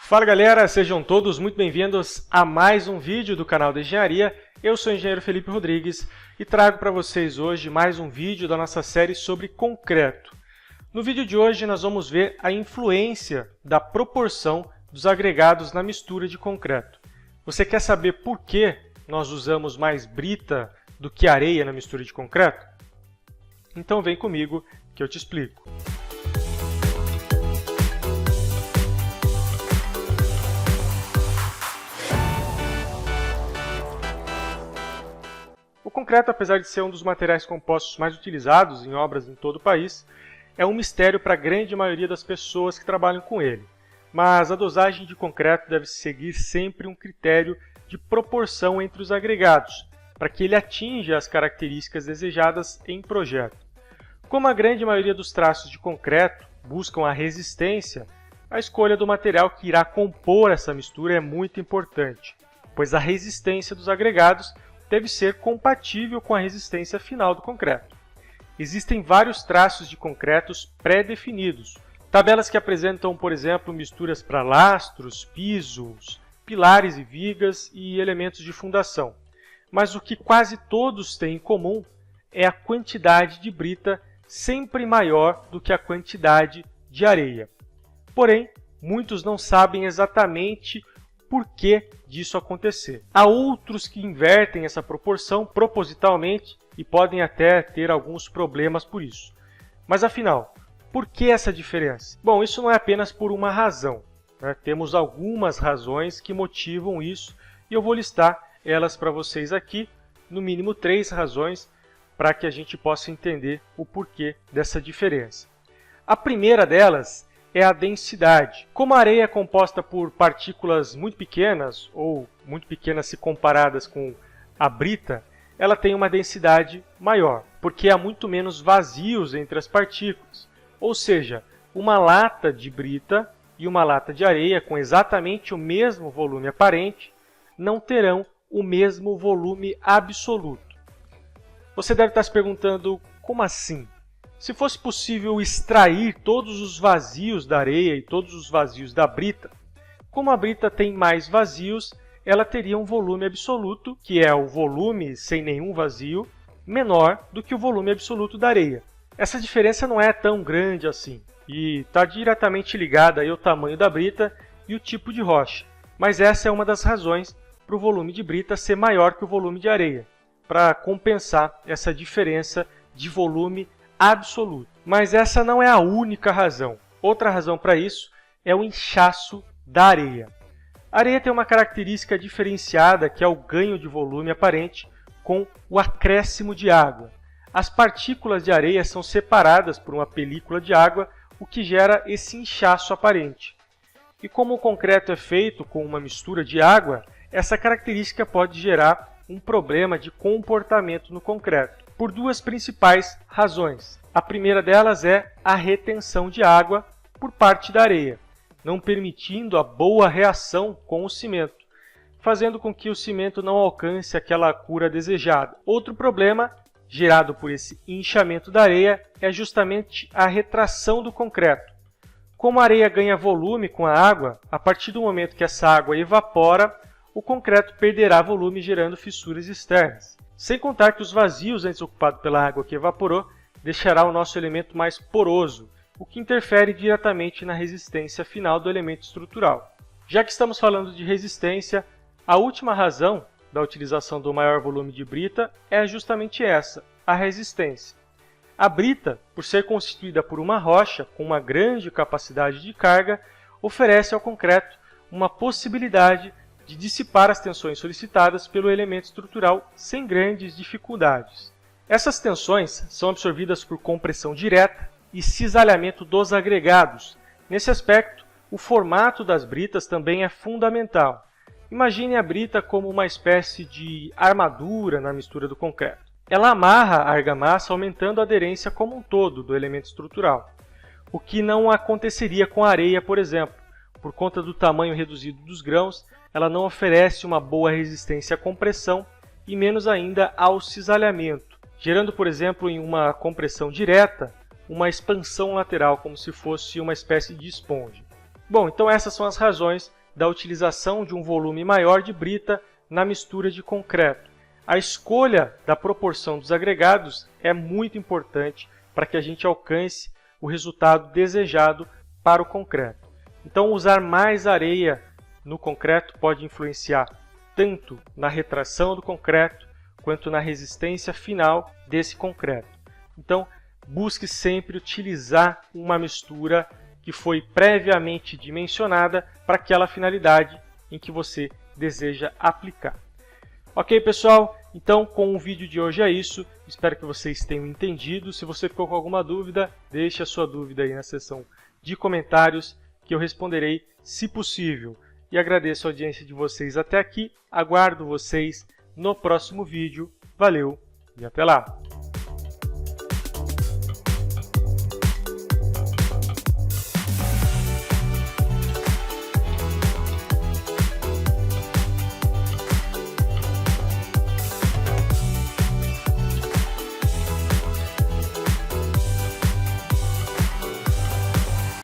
Fala galera, sejam todos muito bem-vindos a mais um vídeo do canal da Engenharia. Eu sou o engenheiro Felipe Rodrigues e trago para vocês hoje mais um vídeo da nossa série sobre concreto. No vídeo de hoje nós vamos ver a influência da proporção dos agregados na mistura de concreto. Você quer saber por que nós usamos mais brita do que areia na mistura de concreto? Então vem comigo que eu te explico. O concreto, apesar de ser um dos materiais compostos mais utilizados em obras em todo o país, é um mistério para a grande maioria das pessoas que trabalham com ele. Mas a dosagem de concreto deve seguir sempre um critério de proporção entre os agregados, para que ele atinja as características desejadas em projeto. Como a grande maioria dos traços de concreto buscam a resistência, a escolha do material que irá compor essa mistura é muito importante, pois a resistência dos agregados deve ser compatível com a resistência final do concreto. Existem vários traços de concretos pré-definidos, tabelas que apresentam, por exemplo, misturas para lastros, pisos, pilares e vigas e elementos de fundação. Mas o que quase todos têm em comum é a quantidade de brita sempre maior do que a quantidade de areia. Porém, muitos não sabem exatamente por que disso acontecer. Há outros que invertem essa proporção propositalmente e podem até ter alguns problemas por isso. Mas afinal, por que essa diferença? Bom, isso não é apenas por uma razão, né? Temos algumas razões que motivam isso e eu vou listar elas para vocês aqui, no mínimo 3 razões, para que a gente possa entender o porquê dessa diferença. A primeira delas é a densidade. Como a areia é composta por partículas muito pequenas, ou muito pequenas se comparadas com a brita, ela tem uma densidade maior, porque há muito menos vazios entre as partículas. Ou seja, uma lata de brita e uma lata de areia com exatamente o mesmo volume aparente não terão o mesmo volume absoluto. Você deve estar se perguntando, como assim? Se fosse possível extrair todos os vazios da areia e todos os vazios da brita, como a brita tem mais vazios, ela teria um volume absoluto, que é o volume sem nenhum vazio, menor do que o volume absoluto da areia. Essa diferença não é tão grande assim, e está diretamente ligada ao tamanho da brita e o tipo de rocha. Mas essa é uma das razões para o volume de brita ser maior que o volume de areia, para compensar essa diferença de volume absoluto. Mas essa não é a única razão. Outra razão para isso é o inchaço da areia. A areia tem uma característica diferenciada, que é o ganho de volume aparente com o acréscimo de água. As partículas de areia são separadas por uma película de água, o que gera esse inchaço aparente. E como o concreto é feito com uma mistura de água, essa característica pode gerar um problema de comportamento no concreto, por 2 principais razões. A primeira delas é a retenção de água por parte da areia, não permitindo a boa reação com o cimento, fazendo com que o cimento não alcance aquela cura desejada. Outro problema gerado por esse inchamento da areia é justamente a retração do concreto. Como a areia ganha volume com a água, a partir do momento que essa água evapora, o concreto perderá volume, gerando fissuras externas. Sem contar que os vazios antes ocupados pela água que evaporou deixará o nosso elemento mais poroso, o que interfere diretamente na resistência final do elemento estrutural. Já que estamos falando de resistência, a última razão da utilização do maior volume de brita é justamente essa, a resistência. A brita, por ser constituída por uma rocha com uma grande capacidade de carga, oferece ao concreto uma possibilidade de dissipar as tensões solicitadas pelo elemento estrutural sem grandes dificuldades. Essas tensões são absorvidas por compressão direta e cisalhamento dos agregados. Nesse aspecto, o formato das britas também é fundamental. Imagine a brita como uma espécie de armadura na mistura do concreto. Ela amarra a argamassa, aumentando a aderência como um todo do elemento estrutural, o que não aconteceria com a areia, por exemplo. Por conta do tamanho reduzido dos grãos, ela não oferece uma boa resistência à compressão e menos ainda ao cisalhamento, gerando, por exemplo, em uma compressão direta, uma expansão lateral, como se fosse uma espécie de esponja. Bom, então essas são as razões da utilização de um volume maior de brita na mistura de concreto. A escolha da proporção dos agregados é muito importante para que a gente alcance o resultado desejado para o concreto. Então, usar mais areia no concreto pode influenciar tanto na retração do concreto quanto na resistência final desse concreto. Então, busque sempre utilizar uma mistura que foi previamente dimensionada para aquela finalidade em que você deseja aplicar. Ok, pessoal? Então, com o vídeo de hoje é isso. Espero que vocês tenham entendido. Se você ficou com alguma dúvida, deixe a sua dúvida aí na seção de comentários, que eu responderei se possível. E agradeço a audiência de vocês até aqui. Aguardo vocês no próximo vídeo. Valeu e até lá!